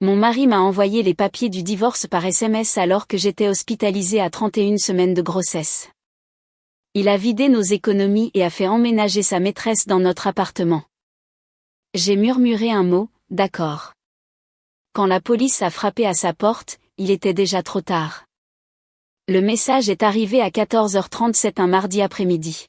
Mon mari m'a envoyé les papiers du divorce par SMS alors que j'étais hospitalisée à 31 semaines de grossesse. Il a vidé nos économies et a fait emménager sa maîtresse dans notre appartement. J'ai murmuré un mot, d'accord. Quand la police a frappé à sa porte, il était déjà trop tard. Le message est arrivé à 14h37 un mardi après-midi.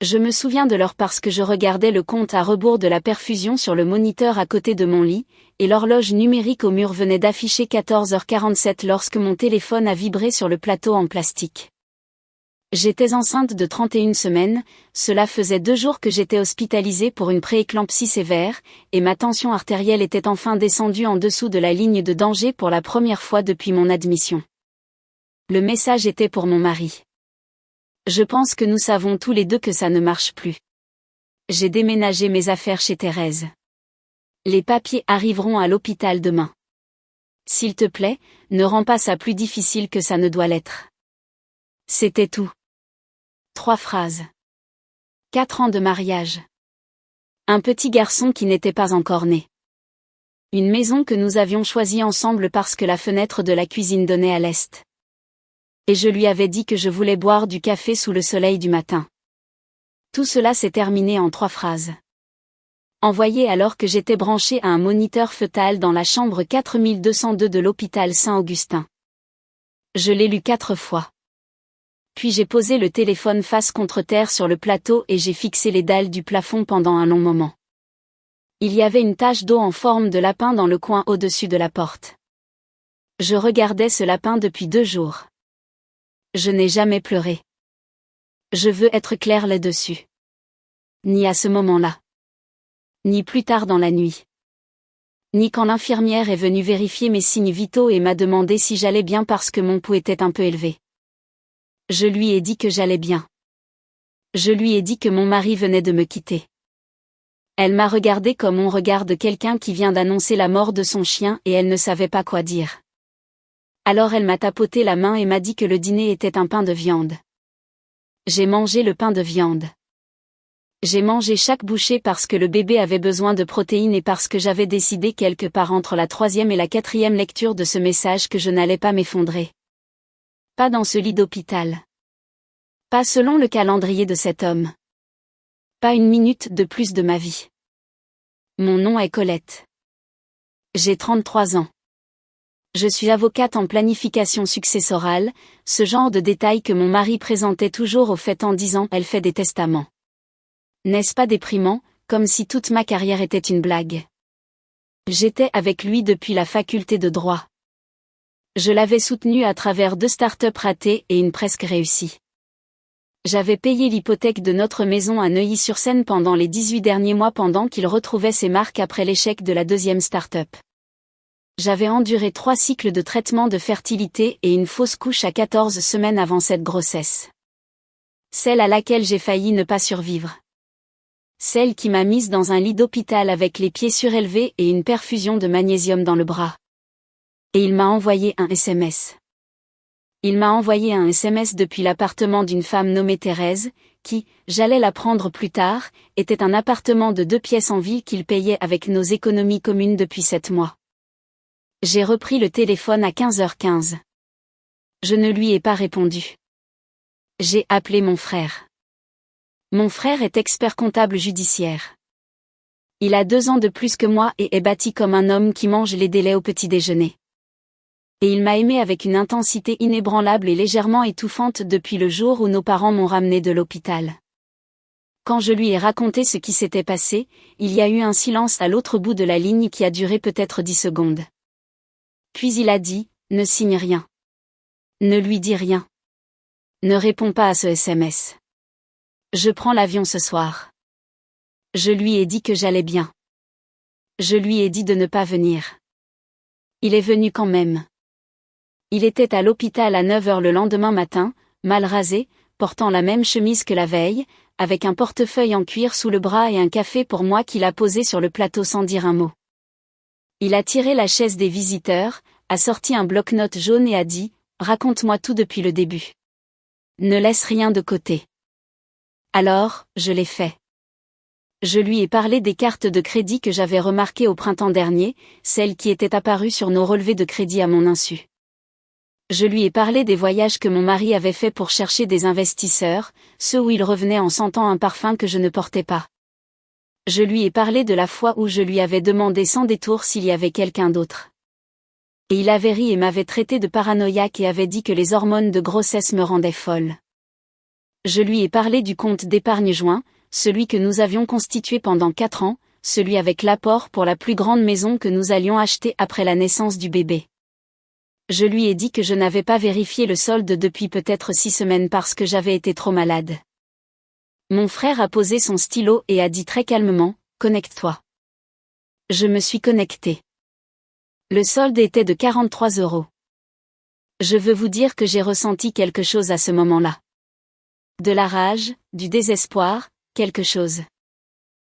Je me souviens de l'heure parce que je regardais le compte à rebours de la perfusion sur le moniteur à côté de mon lit, et l'horloge numérique au mur venait d'afficher 14h47 lorsque mon téléphone a vibré sur le plateau en plastique. J'étais enceinte de 31 semaines, cela faisait 2 jours que j'étais hospitalisée pour une prééclampsie sévère, et ma tension artérielle était enfin descendue en dessous de la ligne de danger pour la première fois depuis mon admission. Le message était pour mon mari. Je pense que nous savons tous les deux que ça ne marche plus. J'ai déménagé mes affaires chez Thérèse. Les papiers arriveront à l'hôpital demain. S'il te plaît, ne rends pas ça plus difficile que ça ne doit l'être. C'était tout. 3 phrases. 4 ans de mariage. Un petit garçon qui n'était pas encore né. Une maison que nous avions choisie ensemble parce que la fenêtre de la cuisine donnait à l'est. Et je lui avais dit que je voulais boire du café sous le soleil du matin. Tout cela s'est terminé en 3 phrases. Envoyé alors que j'étais branchée à un moniteur fœtal dans la chambre 4202 de l'hôpital Saint-Augustin. Je l'ai lu 4 fois. Puis j'ai posé le téléphone face contre terre sur le plateau et j'ai fixé les dalles du plafond pendant un long moment. Il y avait une tache d'eau en forme de lapin dans le coin au-dessus de la porte. Je regardais ce lapin depuis 2 jours. Je n'ai jamais pleuré. Je veux être claire là-dessus. Ni à ce moment-là. Ni plus tard dans la nuit. Ni quand l'infirmière est venue vérifier mes signes vitaux et m'a demandé si j'allais bien parce que mon pouls était un peu élevé. Je lui ai dit que j'allais bien. Je lui ai dit que mon mari venait de me quitter. Elle m'a regardé comme on regarde quelqu'un qui vient d'annoncer la mort de son chien et elle ne savait pas quoi dire. Alors elle m'a tapoté la main et m'a dit que le dîner était un pain de viande. J'ai mangé le pain de viande. J'ai mangé chaque bouchée parce que le bébé avait besoin de protéines et parce que j'avais décidé quelque part entre la 3e et la 4e lecture de ce message que je n'allais pas m'effondrer. Pas dans ce lit d'hôpital. Pas selon le calendrier de cet homme. Pas une minute de plus de ma vie. Mon nom est Colette. J'ai 33 ans. Je suis avocate en planification successorale, ce genre de détail que mon mari présentait toujours au fait en disant « elle fait des testaments ». N'est-ce pas déprimant, comme si toute ma carrière était une blague? J'étais avec lui depuis la faculté de droit. Je l'avais soutenu à travers 2 start-up ratées et une presque réussie. J'avais payé l'hypothèque de notre maison à Neuilly-sur-Seine pendant les 18 derniers mois pendant qu'il retrouvait ses marques après l'échec de la 2e start-up. J'avais enduré 3 cycles de traitement de fertilité et une fausse couche à 14 semaines avant cette grossesse. Celle à laquelle j'ai failli ne pas survivre. Celle qui m'a mise dans un lit d'hôpital avec les pieds surélevés et une perfusion de magnésium dans le bras. Et il m'a envoyé un SMS. Il m'a envoyé un SMS depuis l'appartement d'une femme nommée Thérèse, qui, j'allais l'apprendre plus tard, était un appartement de 2 pièces en ville qu'il payait avec nos économies communes depuis 7 mois. J'ai repris le téléphone à 15h15. Je ne lui ai pas répondu. J'ai appelé mon frère. Mon frère est expert comptable judiciaire. Il a 2 ans de plus que moi et est bâti comme un homme qui mange les délais au petit déjeuner. Et il m'a aimé avec une intensité inébranlable et légèrement étouffante depuis le jour où nos parents m'ont ramené de l'hôpital. Quand je lui ai raconté ce qui s'était passé, il y a eu un silence à l'autre bout de la ligne qui a duré peut-être 10 secondes. Puis il a dit, ne signe rien. Ne lui dis rien. Ne réponds pas à ce SMS. Je prends l'avion ce soir. Je lui ai dit que j'allais bien. Je lui ai dit de ne pas venir. Il est venu quand même. Il était à l'hôpital à 9h le lendemain matin, mal rasé, portant la même chemise que la veille, avec un portefeuille en cuir sous le bras et un café pour moi qu'il a posé sur le plateau sans dire un mot. Il a tiré la chaise des visiteurs, a sorti un bloc-notes jaune et a dit « Raconte-moi tout depuis le début. Ne laisse rien de côté. » Alors, je l'ai fait. Je lui ai parlé des cartes de crédit que j'avais remarquées au printemps dernier, celles qui étaient apparues sur nos relevés de crédit à mon insu. Je lui ai parlé des voyages que mon mari avait faits pour chercher des investisseurs, ceux où il revenait en sentant un parfum que je ne portais pas. Je lui ai parlé de la fois où je lui avais demandé sans détour s'il y avait quelqu'un d'autre. Et il avait ri et m'avait traité de paranoïaque et avait dit que les hormones de grossesse me rendaient folle. Je lui ai parlé du compte d'épargne joint, celui que nous avions constitué pendant 4 ans, celui avec l'apport pour la plus grande maison que nous allions acheter après la naissance du bébé. Je lui ai dit que je n'avais pas vérifié le solde depuis peut-être 6 semaines parce que j'avais été trop malade. Mon frère a posé son stylo et a dit très calmement, « Connecte-toi ». Je me suis connecté. Le solde était de 43 €. Je veux vous dire que j'ai ressenti quelque chose à ce moment-là. De la rage, du désespoir, quelque chose.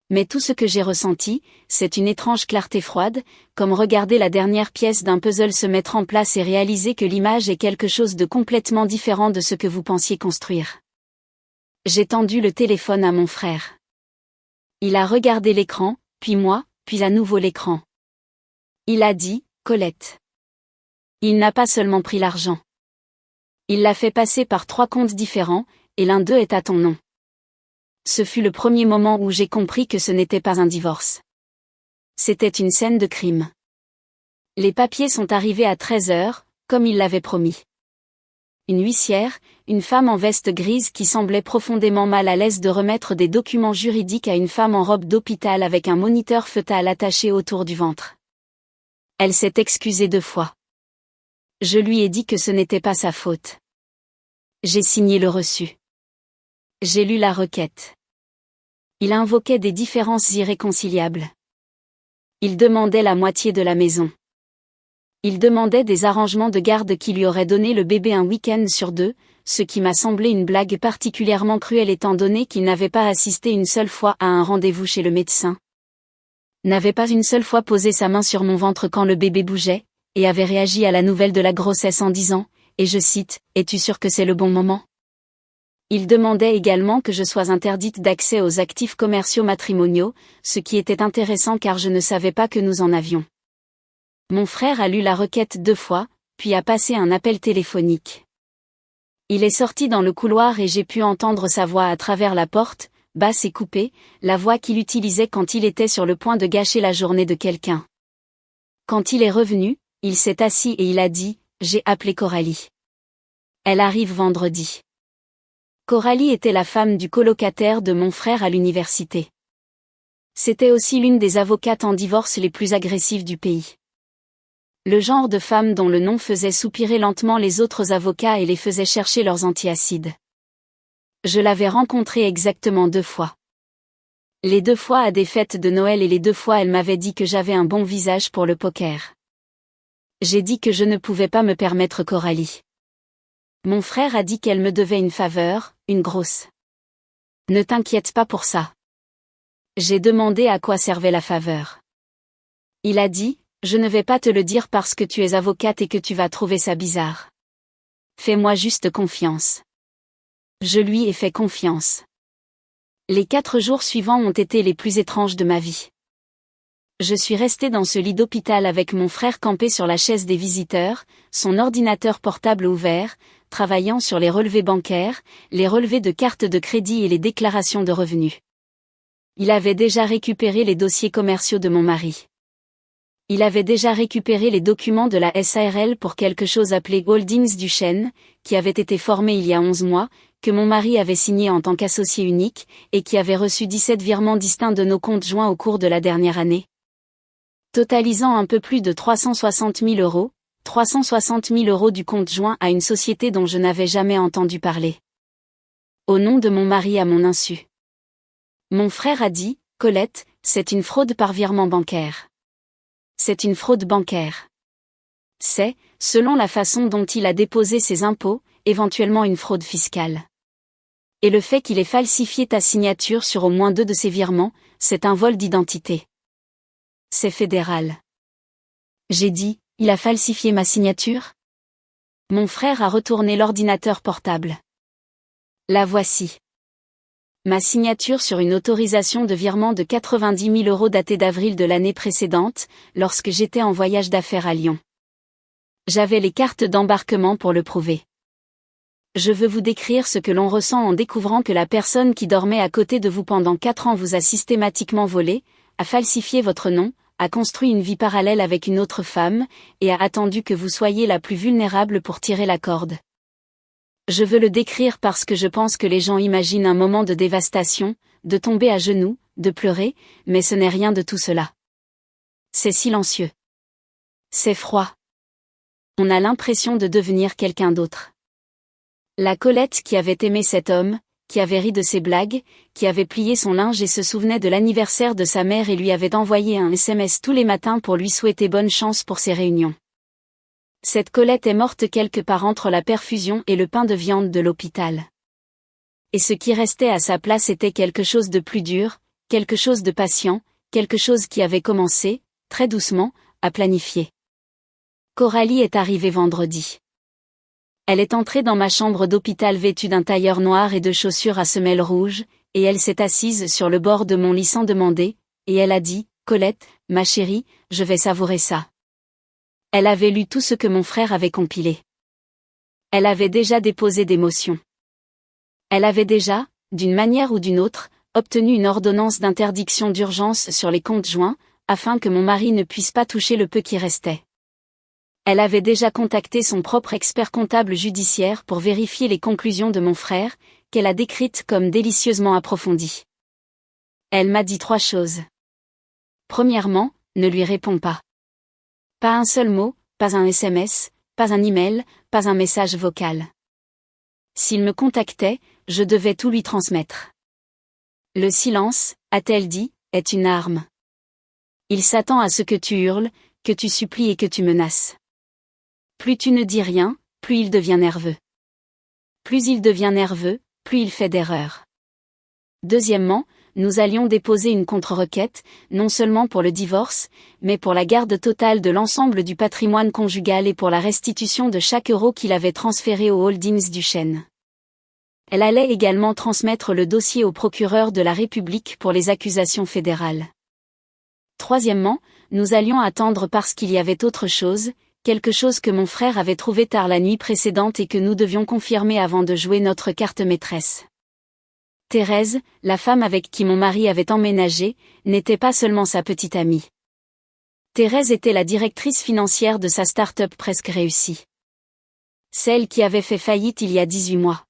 Mais tout ce que j'ai ressenti, c'est une étrange clarté froide, comme regarder la dernière pièce d'un puzzle se mettre en place et réaliser que l'image est quelque chose de complètement différent de ce que vous pensiez construire. J'ai tendu le téléphone à mon frère. Il a regardé l'écran, puis moi, puis à nouveau l'écran. Il a dit, « Colette. » Il n'a pas seulement pris l'argent. Il l'a fait passer par 3 comptes différents, et l'un d'eux est à ton nom. Ce fut le premier moment où j'ai compris que ce n'était pas un divorce. C'était une scène de crime. Les papiers sont arrivés à 13 h, comme il l'avait promis. Une huissière, une femme en veste grise qui semblait profondément mal à l'aise de remettre des documents juridiques à une femme en robe d'hôpital avec un moniteur fœtal attaché autour du ventre. Elle s'est excusée 2 fois. Je lui ai dit que ce n'était pas sa faute. J'ai signé le reçu. J'ai lu la requête. Il invoquait des différences irréconciliables. Il demandait la moitié de la maison. Il demandait des arrangements de garde qui lui auraient donné le bébé un week-end sur 2, ce qui m'a semblé une blague particulièrement cruelle étant donné qu'il n'avait pas assisté une seule fois à un rendez-vous chez le médecin. N'avait pas une seule fois posé sa main sur mon ventre quand le bébé bougeait, et avait réagi à la nouvelle de la grossesse en disant, et je cite, « Es-tu sûr que c'est le bon moment ?» Il demandait également que je sois interdite d'accès aux actifs commerciaux matrimoniaux, ce qui était intéressant car je ne savais pas que nous en avions. Mon frère a lu la requête 2 fois, puis a passé un appel téléphonique. Il est sorti dans le couloir et j'ai pu entendre sa voix à travers la porte, basse et coupée, la voix qu'il utilisait quand il était sur le point de gâcher la journée de quelqu'un. Quand il est revenu, il s'est assis et il a dit, « J'ai appelé Coralie. Elle arrive vendredi. » Coralie était la femme du colocataire de mon frère à l'université. C'était aussi l'une des avocates en divorce les plus agressives du pays. Le genre de femme dont le nom faisait soupirer lentement les autres avocats et les faisait chercher leurs antiacides. Je l'avais rencontrée exactement 2 fois. Les 2 fois à des fêtes de Noël et les 2 fois elle m'avait dit que j'avais un bon visage pour le poker. J'ai dit que je ne pouvais pas me permettre Coralie. Mon frère a dit qu'elle me devait une faveur, une grosse. Ne t'inquiète pas pour ça. J'ai demandé à quoi servait la faveur. Il a dit, je ne vais pas te le dire parce que tu es avocate et que tu vas trouver ça bizarre. Fais-moi juste confiance. Je lui ai fait confiance. Les 4 jours suivants ont été les plus étranges de ma vie. Je suis restée dans ce lit d'hôpital avec mon frère campé sur la chaise des visiteurs, son ordinateur portable ouvert, travaillant sur les relevés bancaires, les relevés de cartes de crédit et les déclarations de revenus. Il avait déjà récupéré les dossiers commerciaux de mon mari. Il avait déjà récupéré les documents de la SARL pour quelque chose appelé Holdings du Chêne, qui avait été formé il y a 11 mois, que mon mari avait signé en tant qu'associé unique, et qui avait reçu 17 virements distincts de nos comptes joints au cours de la dernière année. Totalisant un peu plus de 360 000 €, 360 000 € du compte joint à une société dont je n'avais jamais entendu parler. Au nom de mon mari à mon insu. Mon frère a dit, « Colette, c'est une fraude par virement bancaire. » C'est une fraude bancaire. C'est, selon la façon dont il a déposé ses impôts, éventuellement une fraude fiscale. Et le fait qu'il ait falsifié ta signature sur au moins 2 de ses virements, c'est un vol d'identité. C'est fédéral. J'ai dit, il a falsifié ma signature? Mon frère a retourné l'ordinateur portable. La voici. Ma signature sur une autorisation de virement de 90 000 € datée d'avril de l'année précédente, lorsque j'étais en voyage d'affaires à Lyon. J'avais les cartes d'embarquement pour le prouver. Je veux vous décrire ce que l'on ressent en découvrant que la personne qui dormait à côté de vous pendant 4 ans vous a systématiquement volé, a falsifié votre nom, a construit une vie parallèle avec une autre femme, et a attendu que vous soyez la plus vulnérable pour tirer la corde. Je veux le décrire parce que je pense que les gens imaginent un moment de dévastation, de tomber à genoux, de pleurer, mais ce n'est rien de tout cela. C'est silencieux. C'est froid. On a l'impression de devenir quelqu'un d'autre. La Colette qui avait aimé cet homme, qui avait ri de ses blagues, qui avait plié son linge et se souvenait de l'anniversaire de sa mère et lui avait envoyé un SMS tous les matins pour lui souhaiter bonne chance pour ses réunions. Cette Colette est morte quelque part entre la perfusion et le pain de viande de l'hôpital. Et ce qui restait à sa place était quelque chose de plus dur, quelque chose de patient, quelque chose qui avait commencé, très doucement, à planifier. Coralie est arrivée vendredi. Elle est entrée dans ma chambre d'hôpital vêtue d'un tailleur noir et de chaussures à semelles rouges, et elle s'est assise sur le bord de mon lit sans demander, et elle a dit, « Colette, ma chérie, je vais savourer ça. » Elle avait lu tout ce que mon frère avait compilé. Elle avait déjà déposé des motions. Elle avait déjà, d'une manière ou d'une autre, obtenu une ordonnance d'interdiction d'urgence sur les comptes joints, afin que mon mari ne puisse pas toucher le peu qui restait. Elle avait déjà contacté son propre expert comptable judiciaire pour vérifier les conclusions de mon frère, qu'elle a décrites comme délicieusement approfondies. Elle m'a dit 3 choses. Premièrement, ne lui réponds pas. Pas un seul mot, pas un SMS, pas un email, pas un message vocal. S'il me contactait, je devais tout lui transmettre. Le silence, a-t-elle dit, est une arme. Il s'attend à ce que tu hurles, que tu supplies et que tu menaces. Plus tu ne dis rien, plus il devient nerveux. Plus il devient nerveux, plus il fait d'erreurs. Deuxièmement, nous allions déposer une contre-requête, non seulement pour le divorce, mais pour la garde totale de l'ensemble du patrimoine conjugal et pour la restitution de chaque euro qu'il avait transféré aux holdings du Chêne. Elle allait également transmettre le dossier au procureur de la République pour les accusations fédérales. Troisièmement, nous allions attendre parce qu'il y avait autre chose, quelque chose que mon frère avait trouvé tard la nuit précédente et que nous devions confirmer avant de jouer notre carte maîtresse. Thérèse, la femme avec qui mon mari avait emménagé, n'était pas seulement sa petite amie. Thérèse était la directrice financière de sa start-up presque réussie. Celle qui avait fait faillite il y a 18 mois.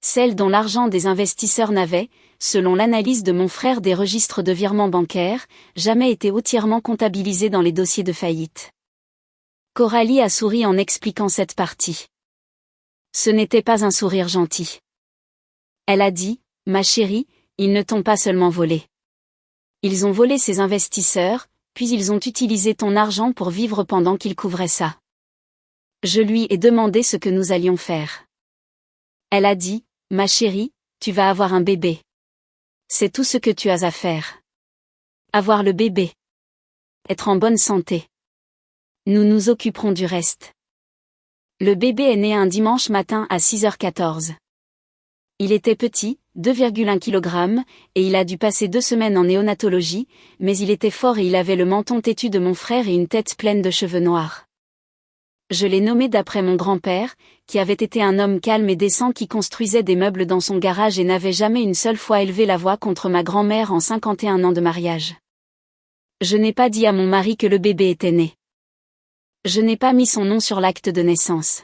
Celle dont l'argent des investisseurs n'avait, selon l'analyse de mon frère des registres de virements bancaires, jamais été entièrement comptabilisé dans les dossiers de faillite. Coralie a souri en expliquant cette partie. Ce n'était pas un sourire gentil. Elle a dit, « Ma chérie, ils ne t'ont pas seulement volé. Ils ont volé ces investisseurs, puis ils ont utilisé ton argent pour vivre pendant qu'ils couvraient ça. » Je lui ai demandé ce que nous allions faire. Elle a dit, « Ma chérie, tu vas avoir un bébé. C'est tout ce que tu as à faire. Avoir le bébé. Être en bonne santé. Nous nous occuperons du reste. » Le bébé est né un dimanche matin à 6h14. Il était petit, 2,1 kg, et il a dû passer 2 semaines en néonatologie, mais il était fort et il avait le menton têtu de mon frère et une tête pleine de cheveux noirs. Je l'ai nommé d'après mon grand-père, qui avait été un homme calme et décent qui construisait des meubles dans son garage et n'avait jamais une seule fois élevé la voix contre ma grand-mère en 51 ans de mariage. Je n'ai pas dit à mon mari que le bébé était né. Je n'ai pas mis son nom sur l'acte de naissance.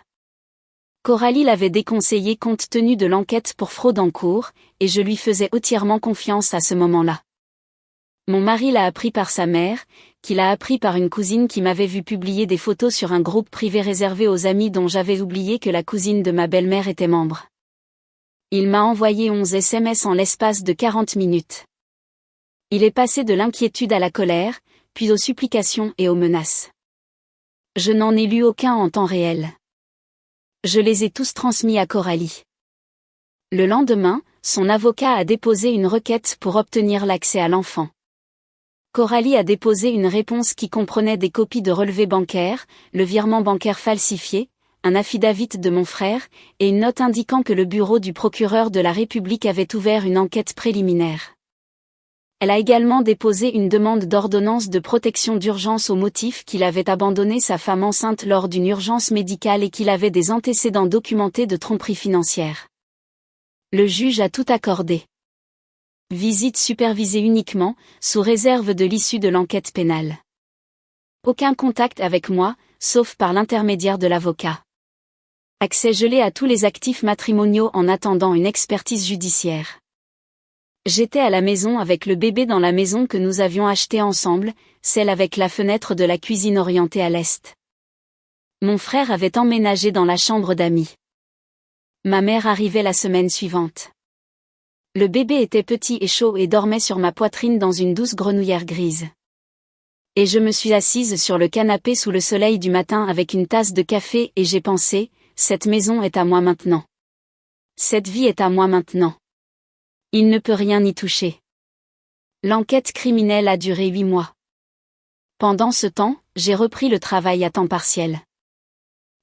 Coralie l'avait déconseillé compte tenu de l'enquête pour fraude en cours, et je lui faisais entièrement confiance à ce moment-là. Mon mari l'a appris par sa mère, qui l'a appris par une cousine qui m'avait vu publier des photos sur un groupe privé réservé aux amis dont j'avais oublié que la cousine de ma belle-mère était membre. Il m'a envoyé 11 SMS en l'espace de 40 minutes. Il est passé de l'inquiétude à la colère, puis aux supplications et aux menaces. Je n'en ai lu aucun en temps réel. Je les ai tous transmis à Coralie. Le lendemain, son avocat a déposé une requête pour obtenir l'accès à l'enfant. Coralie a déposé une réponse qui comprenait des copies de relevés bancaires, le virement bancaire falsifié, un affidavit de mon frère, et une note indiquant que le bureau du procureur de la République avait ouvert une enquête préliminaire. Elle a également déposé une demande d'ordonnance de protection d'urgence au motif qu'il avait abandonné sa femme enceinte lors d'une urgence médicale et qu'il avait des antécédents documentés de tromperie financière. Le juge a tout accordé. Visite supervisée uniquement, sous réserve de l'issue de l'enquête pénale. Aucun contact avec moi, sauf par l'intermédiaire de l'avocat. Accès gelé à tous les actifs matrimoniaux en attendant une expertise judiciaire. J'étais à la maison avec le bébé dans la maison que nous avions achetée ensemble, celle avec la fenêtre de la cuisine orientée à l'est. Mon frère avait emménagé dans la chambre d'amis. Ma mère arrivait la semaine suivante. Le bébé était petit et chaud et dormait sur ma poitrine dans une douce grenouillère grise. Et je me suis assise sur le canapé sous le soleil du matin avec une tasse de café et j'ai pensé, cette maison est à moi maintenant. Cette vie est à moi maintenant. Il ne peut rien y toucher. L'enquête criminelle a duré 8 mois. Pendant ce temps, j'ai repris le travail à temps partiel.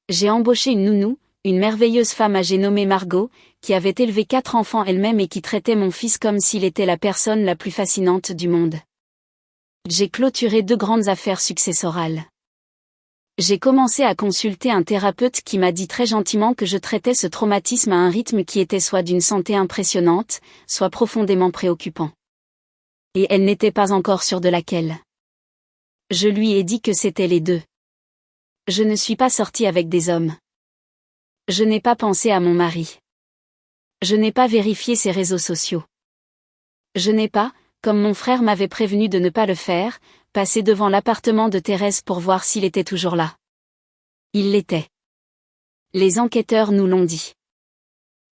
J'ai embauché une nounou, une merveilleuse femme âgée nommée Margot, qui avait élevé 4 enfants elle-même et qui traitait mon fils comme s'il était la personne la plus fascinante du monde. J'ai clôturé 2 grandes affaires successorales. J'ai commencé à consulter un thérapeute qui m'a dit très gentiment que je traitais ce traumatisme à un rythme qui était soit d'une santé impressionnante, soit profondément préoccupant. Et elle n'était pas encore sûre de laquelle. Je lui ai dit que c'était les 2. Je ne suis pas sortie avec des hommes. Je n'ai pas pensé à mon mari. Je n'ai pas vérifié ses réseaux sociaux. Je n'ai pas, comme mon frère m'avait prévenu de ne pas le faire, passé devant l'appartement de Thérèse pour voir s'il était toujours là. Il l'était. Les enquêteurs nous l'ont dit.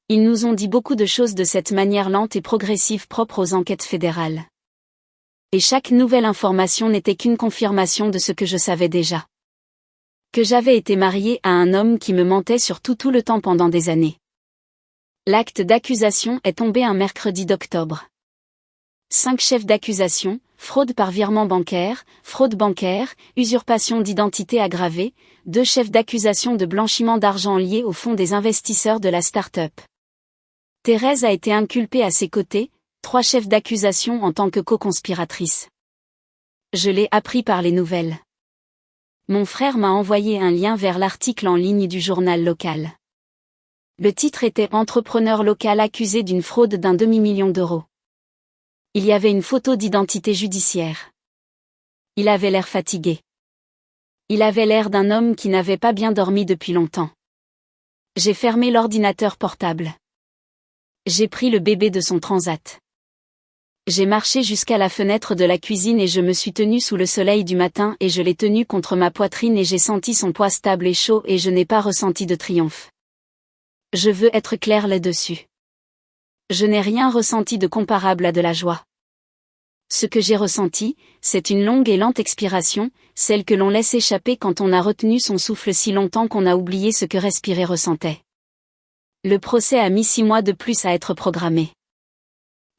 Ils nous ont dit beaucoup de choses de cette manière lente et progressive propre aux enquêtes fédérales. Et chaque nouvelle information n'était qu'une confirmation de ce que je savais déjà. Que j'avais été mariée à un homme qui me mentait sur tout le temps pendant des années. L'acte d'accusation est tombé un mercredi d'octobre. 5 chefs d'accusation, fraude par virement bancaire, fraude bancaire, usurpation d'identité aggravée, 2 chefs d'accusation de blanchiment d'argent liés au fonds des investisseurs de la start-up. Thérèse a été inculpée à ses côtés, 3 chefs d'accusation en tant que co-conspiratrice. Je l'ai appris par les nouvelles. Mon frère m'a envoyé un lien vers l'article en ligne du journal local. Le titre était « Entrepreneur local accusé d'une fraude d'un demi-million d'euros ». Il y avait une photo d'identité judiciaire. Il avait l'air fatigué. Il avait l'air d'un homme qui n'avait pas bien dormi depuis longtemps. J'ai fermé l'ordinateur portable. J'ai pris le bébé de son transat. J'ai marché jusqu'à la fenêtre de la cuisine et je me suis tenue sous le soleil du matin et je l'ai tenu contre ma poitrine et j'ai senti son poids stable et chaud et je n'ai pas ressenti de triomphe. Je veux être clair là-dessus. Je n'ai rien ressenti de comparable à de la joie. Ce que j'ai ressenti, c'est une longue et lente expiration, celle que l'on laisse échapper quand on a retenu son souffle si longtemps qu'on a oublié ce que respirer ressentait. Le procès a mis 6 mois de plus à être programmé.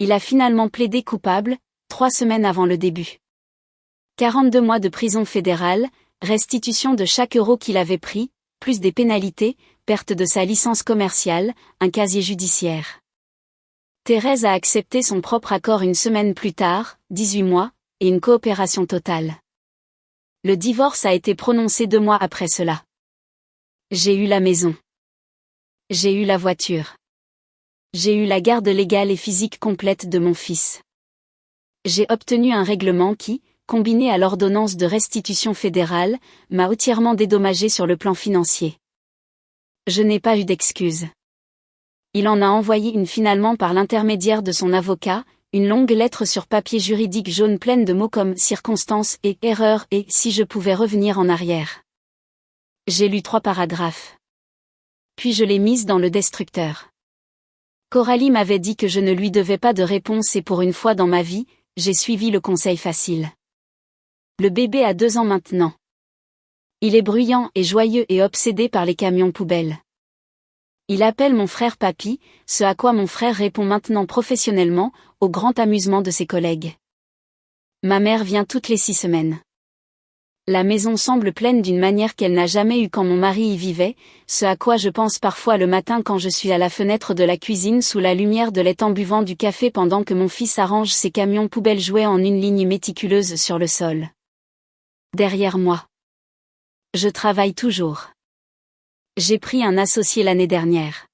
Il a finalement plaidé coupable, 3 semaines avant le début. 42 mois de prison fédérale, restitution de chaque euro qu'il avait pris, plus des pénalités, perte de sa licence commerciale, un casier judiciaire. Thérèse a accepté son propre accord une semaine plus tard, 18 mois, et une coopération totale. Le divorce a été prononcé 2 mois après cela. J'ai eu la maison. J'ai eu la voiture. J'ai eu la garde légale et physique complète de mon fils. J'ai obtenu un règlement qui, combiné à l'ordonnance de restitution fédérale, m'a entièrement dédommagé sur le plan financier. Je n'ai pas eu d'excuses. Il en a envoyé une finalement par l'intermédiaire de son avocat, une longue lettre sur papier juridique jaune pleine de mots comme circonstances et erreurs et si je pouvais revenir en arrière. J'ai lu 3 paragraphes. Puis je l'ai mise dans le destructeur. Coralie m'avait dit que je ne lui devais pas de réponse et pour une fois dans ma vie, j'ai suivi le conseil facile. Le bébé a 2 ans maintenant. Il est bruyant et joyeux et obsédé par les camions poubelles. Il appelle mon frère papy, ce à quoi mon frère répond maintenant professionnellement, au grand amusement de ses collègues. Ma mère vient toutes les 6 semaines. La maison semble pleine d'une manière qu'elle n'a jamais eue quand mon mari y vivait, ce à quoi je pense parfois le matin quand je suis à la fenêtre de la cuisine sous la lumière de l'étang buvant du café pendant que mon fils arrange ses camions poubelles jouets en une ligne méticuleuse sur le sol. Derrière moi. Je travaille toujours. J'ai pris un associé l'année dernière.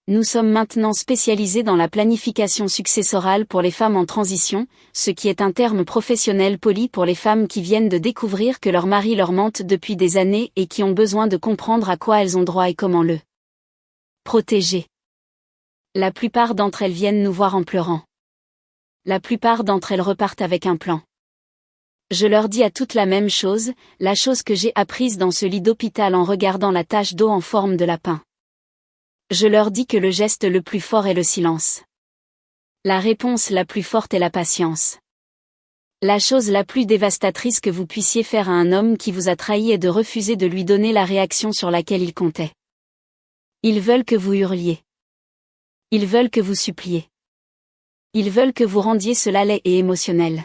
Nous sommes maintenant spécialisés dans la planification successorale pour les femmes en transition, ce qui est un terme professionnel poli pour les femmes qui viennent de découvrir que leur mari leur mente depuis des années et qui ont besoin de comprendre à quoi elles ont droit et comment le protéger. La plupart d'entre elles viennent nous voir en pleurant. La plupart d'entre elles repartent avec un plan. Je leur dis à toutes la même chose, la chose que j'ai apprise dans ce lit d'hôpital en regardant la tache d'eau en forme de lapin. Je leur dis que le geste le plus fort est le silence. La réponse la plus forte est la patience. La chose la plus dévastatrice que vous puissiez faire à un homme qui vous a trahi est de refuser de lui donner la réaction sur laquelle il comptait. Ils veulent que vous hurliez. Ils veulent que vous suppliez. Ils veulent que vous rendiez cela laid et émotionnel.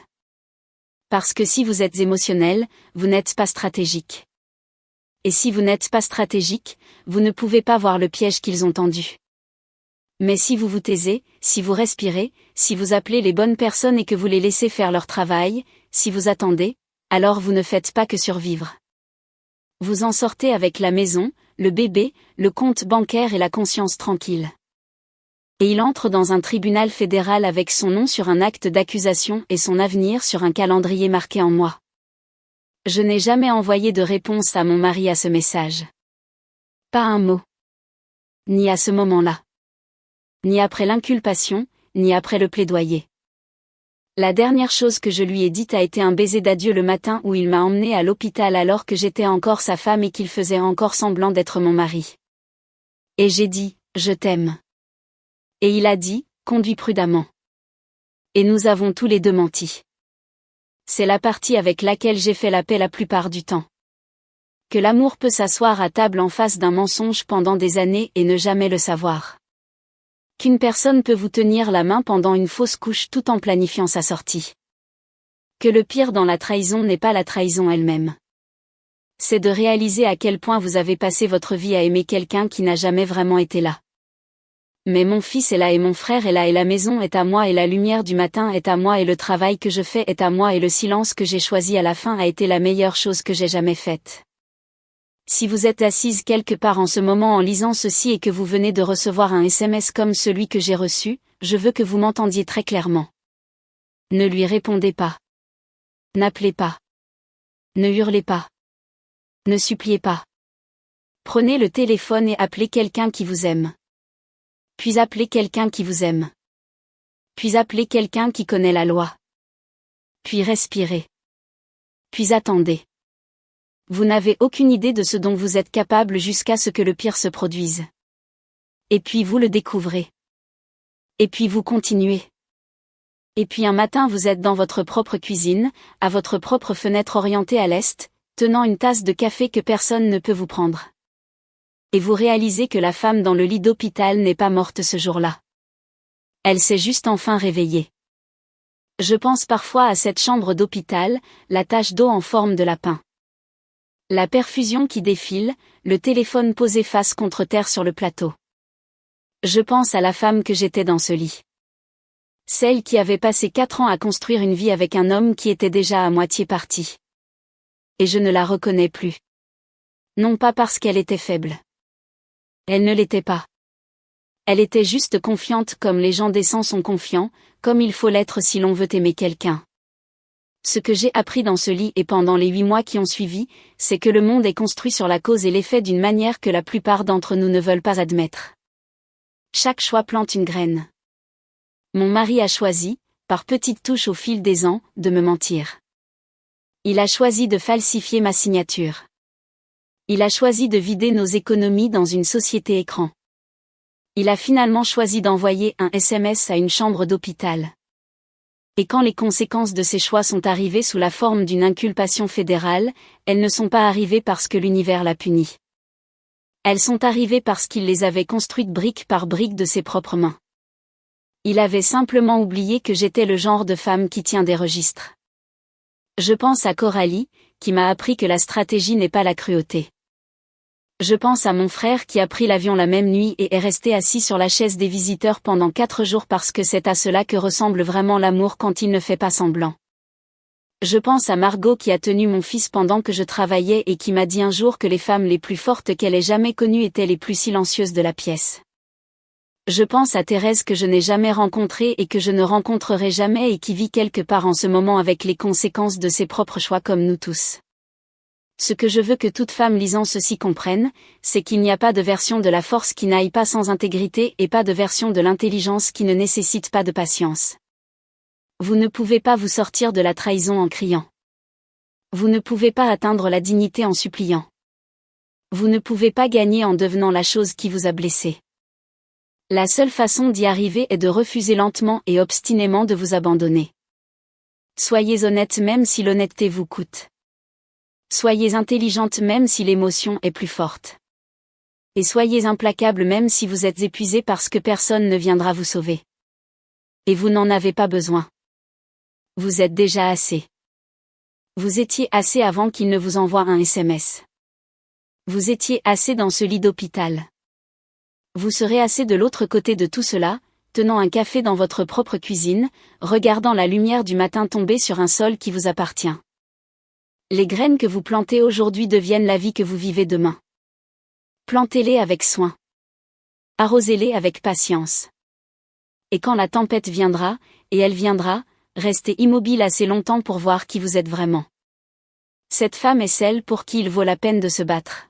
Parce que si vous êtes émotionnel, vous n'êtes pas stratégique. Et si vous n'êtes pas stratégique, vous ne pouvez pas voir le piège qu'ils ont tendu. Mais si vous vous taisez, si vous respirez, si vous appelez les bonnes personnes et que vous les laissez faire leur travail, si vous attendez, alors vous ne faites pas que survivre. Vous en sortez avec la maison, le bébé, le compte bancaire et la conscience tranquille. Et il entre dans un tribunal fédéral avec son nom sur un acte d'accusation et son avenir sur un calendrier marqué en moi. Je n'ai jamais envoyé de réponse à mon mari à ce message. Pas un mot. Ni à ce moment-là. Ni après l'inculpation, ni après le plaidoyer. La dernière chose que je lui ai dite a été un baiser d'adieu le matin où il m'a emmenée à l'hôpital alors que j'étais encore sa femme et qu'il faisait encore semblant d'être mon mari. Et j'ai dit, je t'aime. Et il a dit, conduis prudemment. Et nous avons tous les deux menti. C'est la partie avec laquelle j'ai fait la paix la plupart du temps. Que l'amour peut s'asseoir à table en face d'un mensonge pendant des années et ne jamais le savoir. Qu'une personne peut vous tenir la main pendant une fausse couche tout en planifiant sa sortie. Que le pire dans la trahison n'est pas la trahison elle-même. C'est de réaliser à quel point vous avez passé votre vie à aimer quelqu'un qui n'a jamais vraiment été là. Mais mon fils est là et mon frère est là et la maison est à moi et la lumière du matin est à moi et le travail que je fais est à moi et le silence que j'ai choisi à la fin a été la meilleure chose que j'ai jamais faite. Si vous êtes assise quelque part en ce moment en lisant ceci et que vous venez de recevoir un SMS comme celui que j'ai reçu, je veux que vous m'entendiez très clairement. Ne lui répondez pas. N'appelez pas. Ne hurlez pas. Ne suppliez pas. Prenez le téléphone et appelez quelqu'un qui vous aime. Puis appelez quelqu'un qui vous aime. Puis appelez quelqu'un qui connaît la loi. Puis respirez. Puis attendez. Vous n'avez aucune idée de ce dont vous êtes capable jusqu'à ce que le pire se produise. Et puis vous le découvrez. Et puis vous continuez. Et puis un matin vous êtes dans votre propre cuisine, à votre propre fenêtre orientée à l'est, tenant une tasse de café que personne ne peut vous prendre. Et vous réalisez que la femme dans le lit d'hôpital n'est pas morte ce jour-là. Elle s'est juste enfin réveillée. Je pense parfois à cette chambre d'hôpital, la tache d'eau en forme de lapin. La perfusion qui défile, le téléphone posé face contre terre sur le plateau. Je pense à la femme que j'étais dans ce lit. Celle qui avait passé 4 ans à construire une vie avec un homme qui était déjà à moitié parti. Et je ne la reconnais plus. Non pas parce qu'elle était faible. Elle ne l'était pas. Elle était juste confiante comme les gens décents sont confiants, comme il faut l'être si l'on veut aimer quelqu'un. Ce que j'ai appris dans ce lit et pendant les 8 mois qui ont suivi, c'est que le monde est construit sur la cause et l'effet d'une manière que la plupart d'entre nous ne veulent pas admettre. Chaque choix plante une graine. Mon mari a choisi, par petites touches au fil des ans, de me mentir. Il a choisi de falsifier ma signature. Il a choisi de vider nos économies dans une société écran. Il a finalement choisi d'envoyer un SMS à une chambre d'hôpital. Et quand les conséquences de ces choix sont arrivées sous la forme d'une inculpation fédérale, elles ne sont pas arrivées parce que l'univers l'a puni. Elles sont arrivées parce qu'il les avait construites brique par brique de ses propres mains. Il avait simplement oublié que j'étais le genre de femme qui tient des registres. Je pense à Coralie, qui m'a appris que la stratégie n'est pas la cruauté. Je pense à mon frère qui a pris l'avion la même nuit et est resté assis sur la chaise des visiteurs pendant 4 jours parce que c'est à cela que ressemble vraiment l'amour quand il ne fait pas semblant. Je pense à Margot qui a tenu mon fils pendant que je travaillais et qui m'a dit un jour que les femmes les plus fortes qu'elle ait jamais connues étaient les plus silencieuses de la pièce. Je pense à Thérèse que je n'ai jamais rencontrée et que je ne rencontrerai jamais et qui vit quelque part en ce moment avec les conséquences de ses propres choix comme nous tous. Ce que je veux que toute femme lisant ceci comprenne, c'est qu'il n'y a pas de version de la force qui n'aille pas sans intégrité et pas de version de l'intelligence qui ne nécessite pas de patience. Vous ne pouvez pas vous sortir de la trahison en criant. Vous ne pouvez pas atteindre la dignité en suppliant. Vous ne pouvez pas gagner en devenant la chose qui vous a blessé. La seule façon d'y arriver est de refuser lentement et obstinément de vous abandonner. Soyez honnête même si l'honnêteté vous coûte. Soyez intelligente même si l'émotion est plus forte. Et soyez implacable même si vous êtes épuisé parce que personne ne viendra vous sauver. Et vous n'en avez pas besoin. Vous êtes déjà assez. Vous étiez assez avant qu'il ne vous envoie un SMS. Vous étiez assez dans ce lit d'hôpital. Vous serez assez de l'autre côté de tout cela, tenant un café dans votre propre cuisine, regardant la lumière du matin tomber sur un sol qui vous appartient. Les graines que vous plantez aujourd'hui deviennent la vie que vous vivez demain. Plantez-les avec soin. Arrosez-les avec patience. Et quand la tempête viendra, et elle viendra, restez immobile assez longtemps pour voir qui vous êtes vraiment. Cette femme est celle pour qui il vaut la peine de se battre.